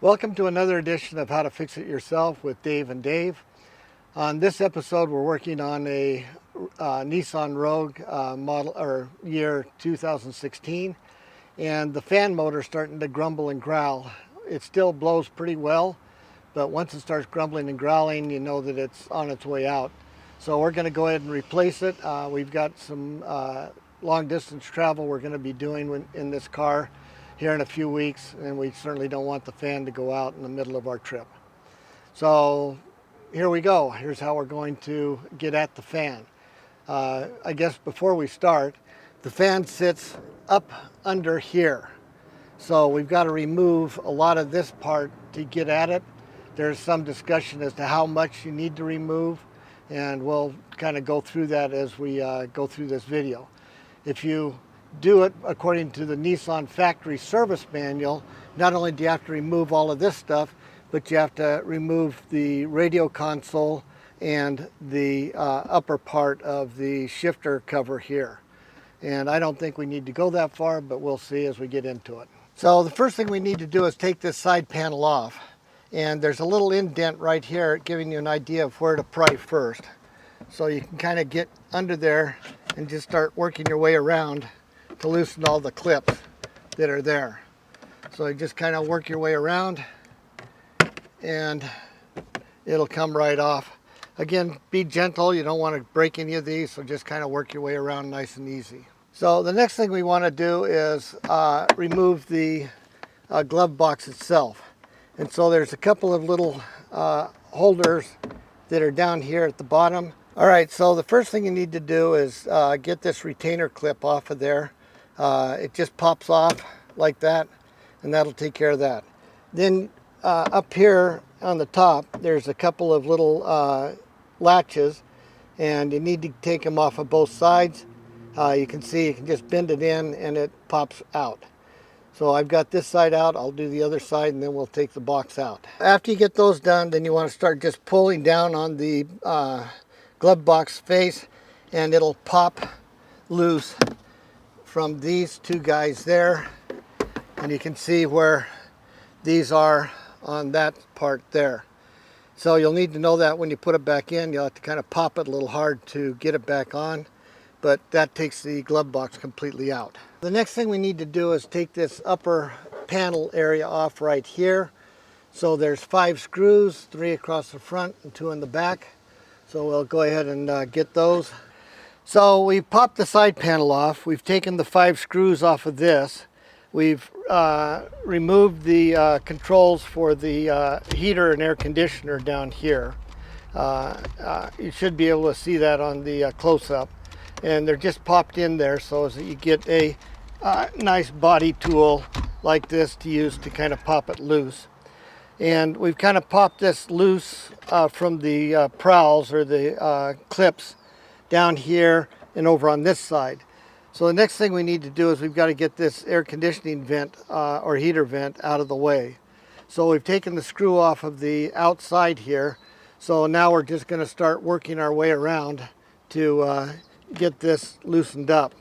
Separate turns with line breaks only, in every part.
Welcome to another edition of How to Fix It Yourself with Dave and Dave. On this episode, we're working on a Nissan Rogue model or year 2016, and the fan motor is starting to grumble and growl. It still blows pretty well, but once it starts grumbling and growling, you know that it's on its way out. So we're going to go ahead and replace it. We've got some long distance travel we're going to be doing in this car here in a few weeks, and we certainly don't want the fan to go out in the middle of our trip. So here we go. Here's how we're going to get at the fan. I guess before we start, the fan sits up under here. So we've got to remove a lot of this part to get at it. There's some discussion as to how much you need to remove, and we'll kind of go through that as we go through this video. If you do it according to the Nissan factory service manual, not only do you have to remove all of this stuff, but you have to remove the radio console and the upper part of the shifter cover here. And I don't think we need to go that far, but we'll see as we get into it. So the first thing we need to do is take this side panel off. And there's a little indent right here giving you an idea of where to pry first. So you can kind of get under there and just start working your way around to loosen all the clips that are there. So you just kind of work your way around and it'll come right off. Again, be gentle. You don't want to break any of these, so just kind of work your way around nice and easy. So the next thing we want to do is remove the glove box itself. And so there's a couple of little holders that are down here at the bottom. All right, so the first thing you need to do is get this retainer clip off of there. It just pops off like that, and that'll take care of that. Then up here on the top, there's a couple of little latches, and you need to take them off of both sides. You can see you can just bend it in and it pops out. So I've got this side out, I'll do the other side, and then we'll take the box out. After you get those done, then you want to start just pulling down on the glove box face, and it'll pop loose from these two guys there, and you can see where these are on that part there. So you'll need to know that when you put it back in. You'll have to kind of pop it a little hard to get it back on, but that takes the glove box completely out. The next thing we need to do is take this upper panel area off right here. So there's 5 screws, 3 across the front and 2 in the back. So we'll go ahead and get those. So we popped the side panel off. We've taken the 5 screws off of this. We've removed the controls for the heater and air conditioner down here. You should be able to see that on the close-up. And they're just popped in there so that you get a nice body tool like this to use to kind of pop it loose. And we've kind of popped this loose from the prowls or the clips down here and over on this side. So the next thing we need to do is we've got to get this air conditioning vent or heater vent out of the way. So we've taken the screw off of the outside here. So now we're just going to start working our way around to get this loosened up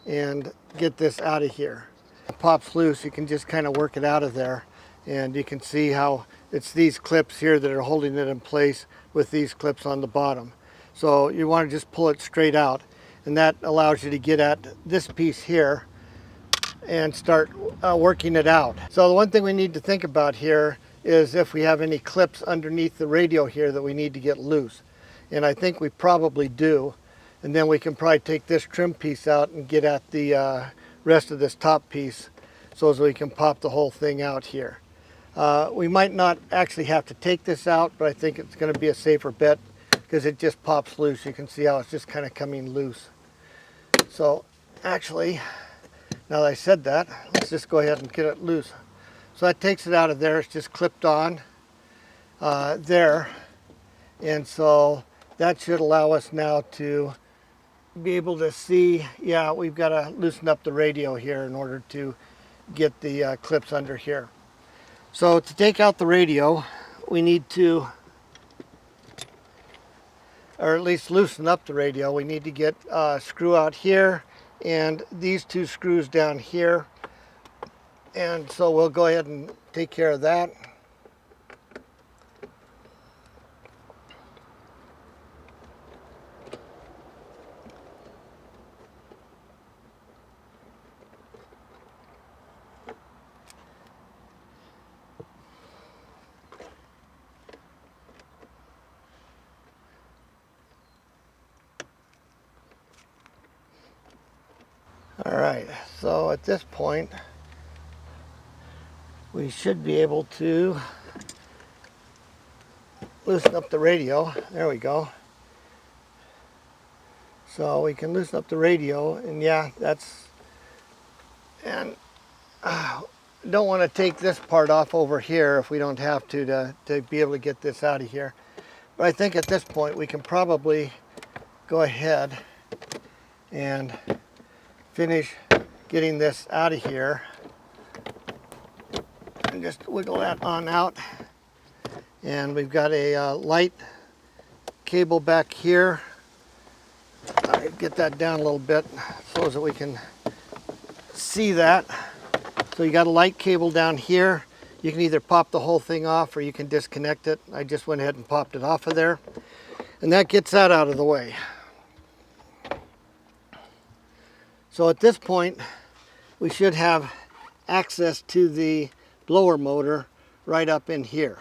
and get this out of here. It pops loose, you can just kind of work it out of there, and you can see how it's these clips here that are holding it in place with these clips on the bottom. So you want to just pull it straight out, and that allows you to get at this piece here and start working it out. So the one thing we need to think about here is if we have any clips underneath the radio here that we need to get loose. And I think we probably do. And then we can probably take this trim piece out and get at the rest of this top piece so as we can pop the whole thing out here. We might not actually have to take this out, but I think it's going to be a safer bet because it just pops loose. You can see how it's just kind of coming loose. So actually, now that I said that, let's just go ahead and get it loose. So that takes it out of there. It's just clipped on there. And so that should allow us now to be able to see, yeah, we've got to loosen up the radio here in order to get the clips under here. So to take out the radio, we need to, or at least loosen up the radio, we need to get a screw out here and these 2 screws down here. And so we'll go ahead and take care of that. this point, we should be able to loosen up the radio. There we go. So we can loosen up the radio, and yeah, that's, and don't want to take this part off over here if we don't have to be able to get this out of here. But I think at this point we can probably go ahead and finish getting this out of here. And just wiggle that on out. And we've got a light cable back here. Get that down a little bit so that we can see that. So you got a light cable down here. You can either pop the whole thing off or you can disconnect it. I just went ahead and popped it off of there. And that gets that out of the way. So at this point, we should have access to the blower motor right up in here.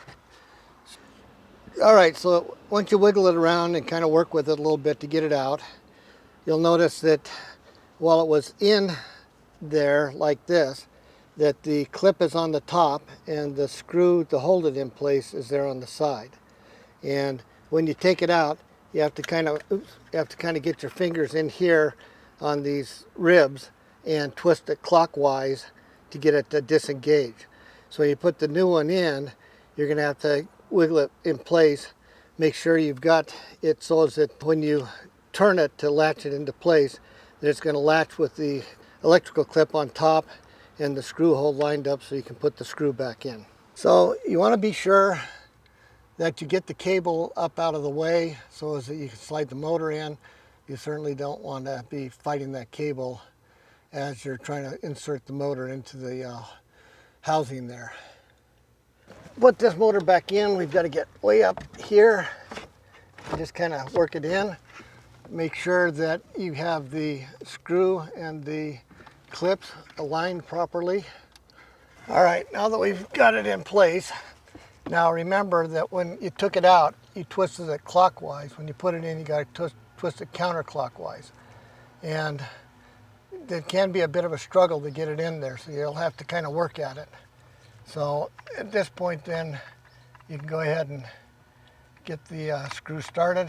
All right, so once you wiggle it around and kind of work with it a little bit to get it out, you'll notice that while it was in there like this, that the clip is on the top and the screw to hold it in place is there on the side. And when you take it out, you have to kind of get your fingers in here on these ribs and twist it clockwise to get it to disengage. So when you put the new one in, you're going to have to wiggle it in place. Make sure you've got it so that when you turn it to latch it into place, that it's going to latch with the electrical clip on top and the screw hole lined up so you can put the screw back in. So you want to be sure that you get the cable up out of the way so as that you can slide the motor in. You certainly don't want to be fighting that cable as you're trying to insert the motor into the housing there. Put this motor back in, we've got to get way up here. Just kind of work it in. Make sure that you have the screw and the clips aligned properly. All right, now that we've got it in place, now remember that when you took it out, you twisted it clockwise. When you put it in, you got to twist it counterclockwise. And it can be a bit of a struggle to get it in there, so you'll have to kind of work at it. So at this point then, you can go ahead and get the screw started.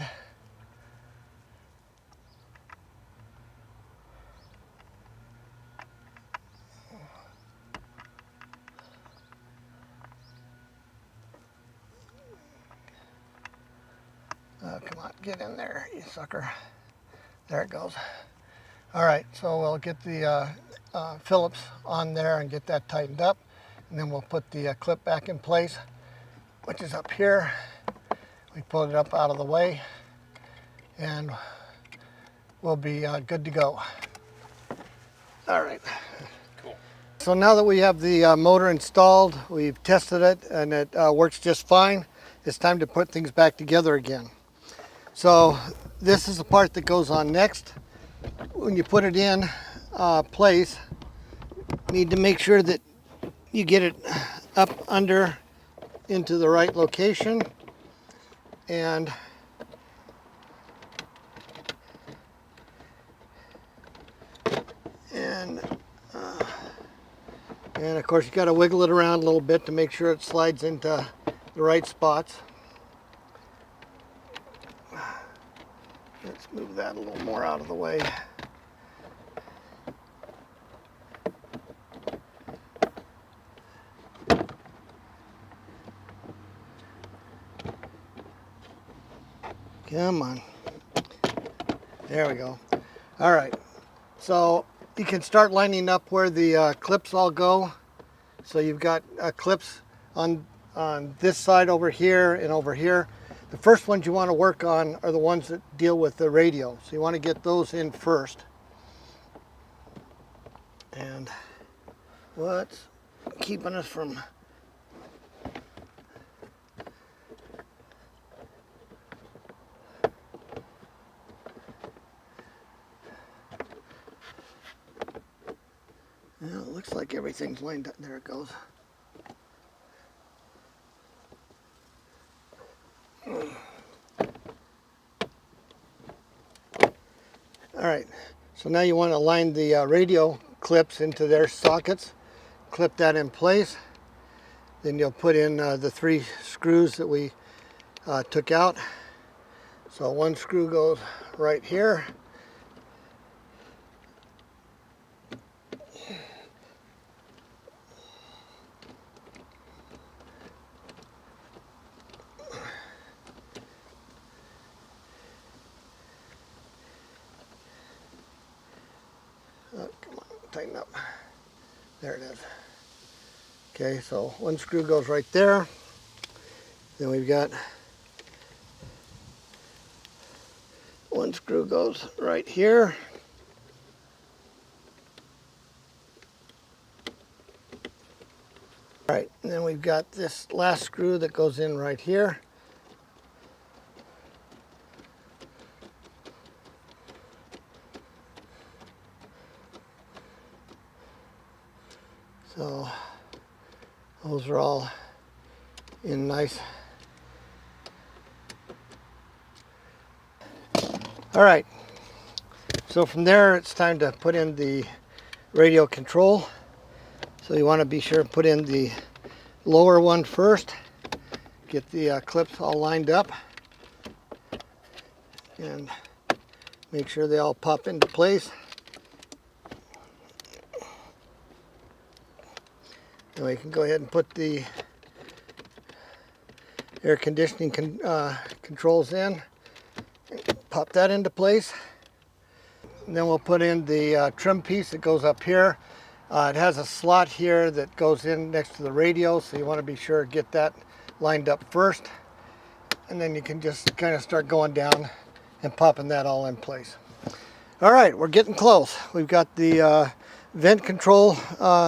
Oh, come on, get in there, you sucker. There it goes. All right, so we'll get the Phillips on there and get that tightened up. And then we'll put the clip back in place, which is up here. We pull it up out of the way, and we'll be good to go. All right. Cool. So now that we have the motor installed, we've tested it, and it works just fine. It's time to put things back together again. So this is the part that goes on next. When you put it in place, you need to make sure that you get it up under into the right location, and of course you got to wiggle it around a little bit to make sure it slides into the right spots. Let's move that a little more out of the way. Come on. There we go. All right. So you can start lining up where the clips all go. So you've got clips on this side over here and over here. The first ones you want to work on are the ones that deal with the radio. So you want to get those in first. And what's keeping us from... Well, it looks like everything's lined up. There it goes. All right, so now you want to line the radio clips into their sockets. Clip that in place. Then you'll put in the 3 screws that we took out. So one screw goes right here. Oh, come on, tighten up. There it is. Okay, so one screw goes right there. Then we've got one screw goes right here. All right, and then we've got this last screw that goes in right here. So those are all in nice. All right, so from there it's time to put in the radio control. So you want to be sure to put in the lower one first. Get the clips all lined up and make sure they all pop into place. And we can go ahead and put the air conditioning controls in. Pop that into place. And then we'll put in the trim piece that goes up here. It has a slot here that goes in next to the radio, so you want to be sure to get that lined up first. And then you can just kind of start going down and popping that all in place. All right, we're getting close. We've got the vent control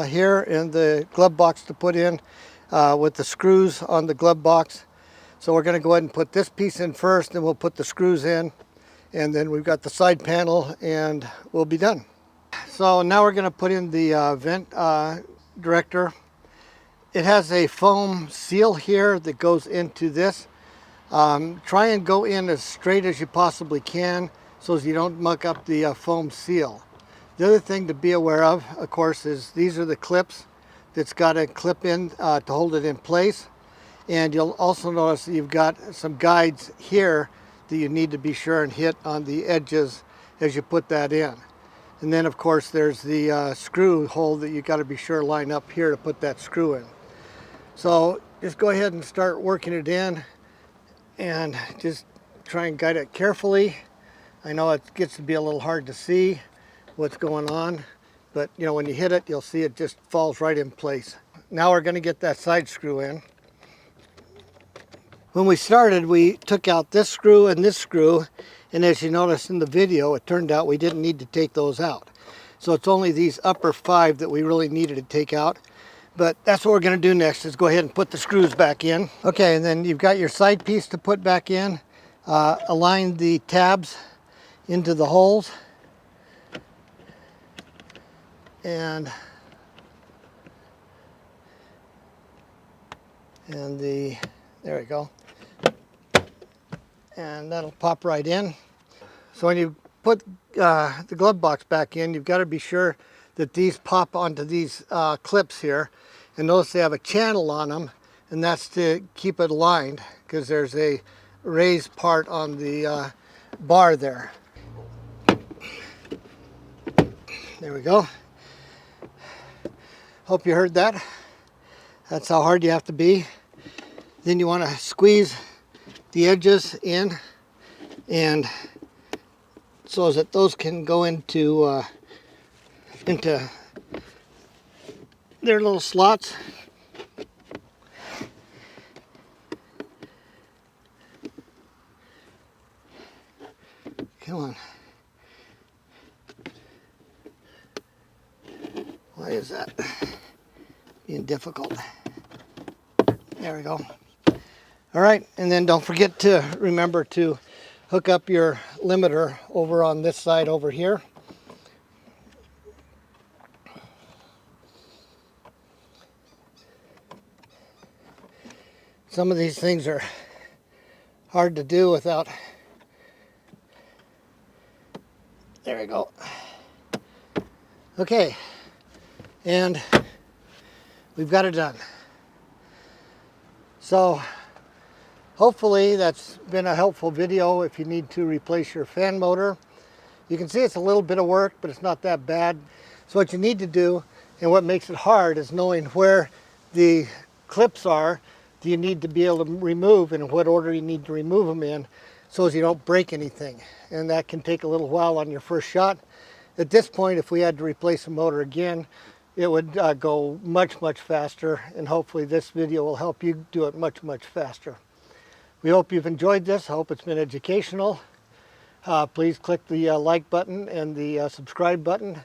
here in the glove box to put in with the screws on the glove box. So we're going to go ahead and put this piece in first, and we'll put the screws in, and then we've got the side panel, and we'll be done. So now we're going to put in the vent director. It has a foam seal here that goes into this. Try and go in as straight as you possibly can so as you don't muck up the foam seal. The other thing to be aware of course, is these are the clips that's got a clip in to hold it in place. And you'll also notice that you've got some guides here that you need to be sure and hit on the edges as you put that in. And then of course there's the screw hole that you got to be sure line up here to put that screw in. So just go ahead and start working it in and just try and guide it carefully. I know it gets to be a little hard to see what's going on, but you know, when you hit it, you'll see it just falls right in place. Now we're going to get that side screw in. When we started, we took out this screw and this screw, and as you noticed in the video, it turned out we didn't need to take those out. So it's only these upper 5 that we really needed to take out. But that's what we're going to do next, is go ahead and put the screws back in. Okay, and then you've got your side piece to put back in. Align the tabs into the holes. And there we go. And that'll pop right in. So when you put the glove box back in, you've got to be sure that these pop onto these clips here. And notice they have a channel on them, and that's to keep it aligned because there's a raised part on the bar there. There we go. Hope you heard that. That's how hard you have to be. Then you want to squeeze the edges in, and so that those can go into their little slots. Come on. Why is that being difficult? There we go. All right, and then don't forget to remember to hook up your limiter over on this side over here. Some of these things are hard to do without. There we go. Okay, and we've got it done. So hopefully that's been a helpful video if you need to replace your fan motor. You can see it's a little bit of work, but it's not that bad. So what you need to do, and what makes it hard, is knowing where the clips are that you need to be able to remove and in what order you need to remove them in so as you don't break anything. And that can take a little while on your first shot. At this point, if we had to replace the motor again, it would go much faster, and hopefully this video will help you do it much faster. We hope you've enjoyed this. I hope it's been educational. Please click the like button and the subscribe button